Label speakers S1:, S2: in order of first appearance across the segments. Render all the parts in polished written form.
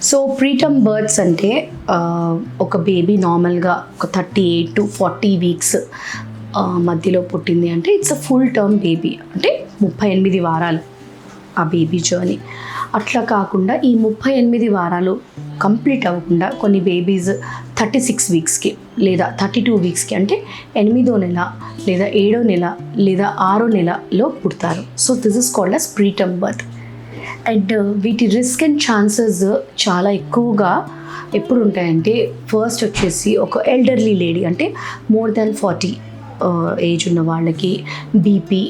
S1: So preterm births అంటే ఒక baby నార్మల్గా ఒక 38 to 40 వీక్స్ మధ్యలో పుట్టింది అంటే it's a full term baby, అంటే 38 వారాలు ఆ బేబీ జర్నీ. అట్లా కాకుండా ఈ 38 వారాలు కంప్లీట్ అవ్వకుండా కొన్ని బేబీస్ 36 వీక్స్కి లేదా 32 వీక్స్కి, అంటే 8వ నెల లేదా 7వ నెల లేదా 6వ నెలలో పుడతారు. So this is called as preterm birth. And వీటి రిస్క్ అండ్ ఛాన్సెస్ చాలా ఎక్కువగా ఎప్పుడు ఉంటాయంటే, ఫస్ట్ వచ్చేసి ఒక ఎల్డర్లీ లేడీ, అంటే మోర్ దాన్ 40 ఏజ్ ఉన్న వాళ్ళకి బీపీ,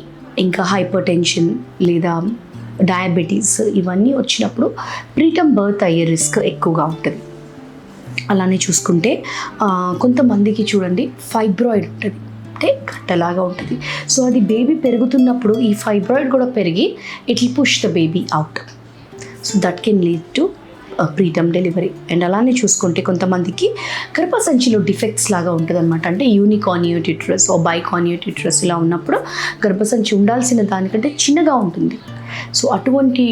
S1: ఇంకా హైపర్ టెన్షన్ లేదా డయాబెటీస్ ఇవన్నీ వచ్చినప్పుడు ప్రీటర్మ్ బర్త్ అయ్యే రిస్క్ ఎక్కువగా ఉంటుంది. అలానే చూసుకుంటే కొంతమందికి చూడండి ఫైబ్రాయిడ్ ఉంటుంది, అంటే గట్టలాగా ఉంటుంది. సో అది బేబీ పెరుగుతున్నప్పుడు ఈ ఫైబ్రాయిడ్ కూడా పెరిగి it will push the baby out. So that can lead to preterm delivery. And అలానే చూసుకుంటే కొంతమందికి గర్భసంచిలో డిఫెక్ట్స్ లాగా ఉంటుంది అనమాట, అంటే యూనికార్నియట్ యూటరస్ ఓ బైకార్నియట్ యూటరస్ ఇలా ఉన్నప్పుడు గర్భసంచి ఉండాల్సిన దానికంటే చిన్నగా ఉంటుంది. సో అటువంటి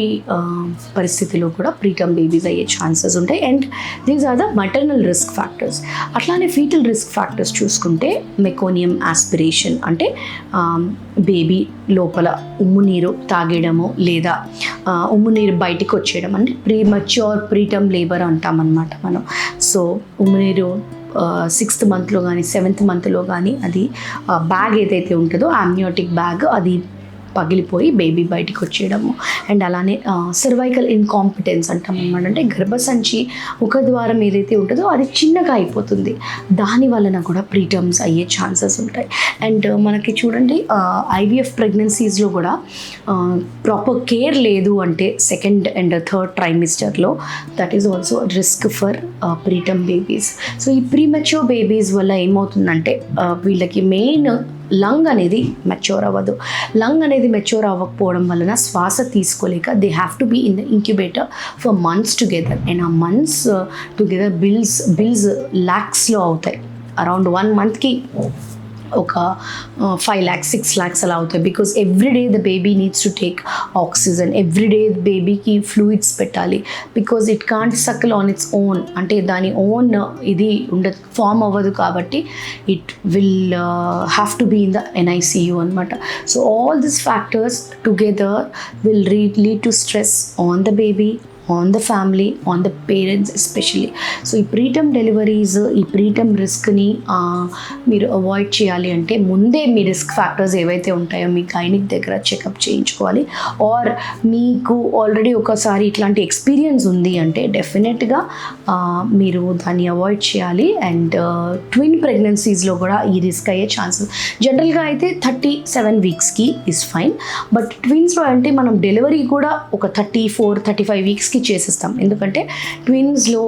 S1: పరిస్థితిలో కూడా ప్రీటర్మ్ బేబీస్ అయ్యే ఛాన్సెస్ ఉంటాయి. And these are the maternal risk factors. అట్లానే ఫీటల్ రిస్క్ ఫ్యాక్టర్స్ చూసుకుంటే మెకోనియం ఆస్పిరేషన్, అంటే బేబీ లోపల ఉమ్ము నీరు తాగేయడము లేదా ఉమ్ము నీరు బయటికి వచ్చేయడం, అంటే ప్రీమచ్యూర్ ప్రీటర్మ్ లేబర్ అంటామన్నమాట మనం. సో ఉమ్ము నీరు 6th మంత్లో కానీ 7th మంత్లో కానీ అది బ్యాగ్ ఏదైతే ఉంటుందో ఆమ్నియోటిక్ బ్యాగ్ అది పగిలిపోయి బేబీ బయటికి వచ్చేయడము. అండ్ అలానే సర్వైకల్ ఇన్కాంపిటెన్స్ అంటాం అన్నమాట, అంటే గర్భసంచి ముఖద్వారం ఏదైతే ఉంటుందో అది చిన్నగా అయిపోతుంది, దాని వలన కూడా ప్రీటర్మ్స్ అయ్యే ఛాన్సెస్ ఉంటాయి. అండ్ మనకి చూడండి ఐవీఎఫ్ ప్రెగ్నెన్సీస్లో కూడా ప్రాపర్ కేర్ లేదు అంటే 2nd and 3rd ట్రైమిస్టర్లో that is also risk for preterm babies. So ఈ ప్రీమెచ్యూర్ బేబీస్ వల్ల ఏమవుతుందంటే వీళ్ళకి మెయిన్ లంగ్ అనేది మెచ్యూర్ అవ్వదు. లంగ్ అనేది మెచ్యూర్ అవ్వకపోవడం వలన శ్వాస తీసుకోలేక they have to be in the incubator for months together. And ఆ మంత్స్ టుగెదర్ బిల్స్ ల్యాక్స్లో అవుతాయి. అరౌండ్ 1 monthకి ఒక 5 lakhs 6 lakhs అలా అవుతాయి. Because every day the baby needs to take oxygen, every day బేబీకి ఫ్లూయిడ్స్ పెట్టాలి. Because it can't suckle on its own, అంటే దాని ఓన్ ఇది ఉండదు, ఫామ్ అవ్వదు, కాబట్టి it will have to be in the NICU అనమాట. So all this factors together will lead to stress on the baby, on the family, on the parents especially. So ఈ preterm deliveries, ఈ preterm రిస్క్ని మీరు avoid చేయాలి అంటే ముందే మీ risk factors ఏవైతే ఉంటాయో మీ గైనిక్ దగ్గర చెకప్ చేయించుకోవాలి. ఆర్ మీకు ఆల్రెడీ ఒకసారి ఇట్లాంటి ఎక్స్పీరియన్స్ ఉంది అంటే డెఫినెట్గా మీరు దాన్ని అవాయిడ్ చేయాలి. అండ్ ట్విన్ ప్రెగ్నెన్సీస్లో కూడా ఈ రిస్క్ అయ్యే ఛాన్సెస్ జనరల్గా అయితే 37 వీక్స్కి ఇస్ ఫైన్. బట్ ట్విన్స్లో అంటే మనం డెలివరీ కూడా ఒక 34-35 వీక్స్కి చేసేస్తాం, ఎందుకంటే ట్విన్స్లో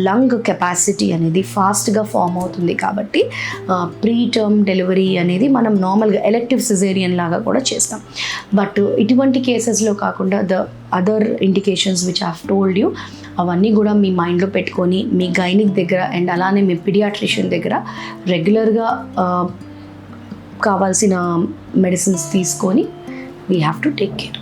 S1: లంగ్ కెపాసిటీ అనేది ఫాస్ట్గా ఫామ్ అవుతుంది. కాబట్టి ప్రీటర్మ్ డెలివరీ అనేది మనం నార్మల్గా ఎలెక్టివ్ సిజేరియన్ లాగా కూడా చేస్తాం. బట్ ఇటువంటి కేసెస్లో కాకుండా the other indications which I have told you, అవన్నీ కూడా మీ మైండ్లో పెట్టుకొని మీ గైనిక్ దగ్గర అండ్ అలానే మీ పీడియాట్రిషియన్ దగ్గర రెగ్యులర్గా కావాల్సిన మెడిసిన్స్ తీసుకొని we have to take care.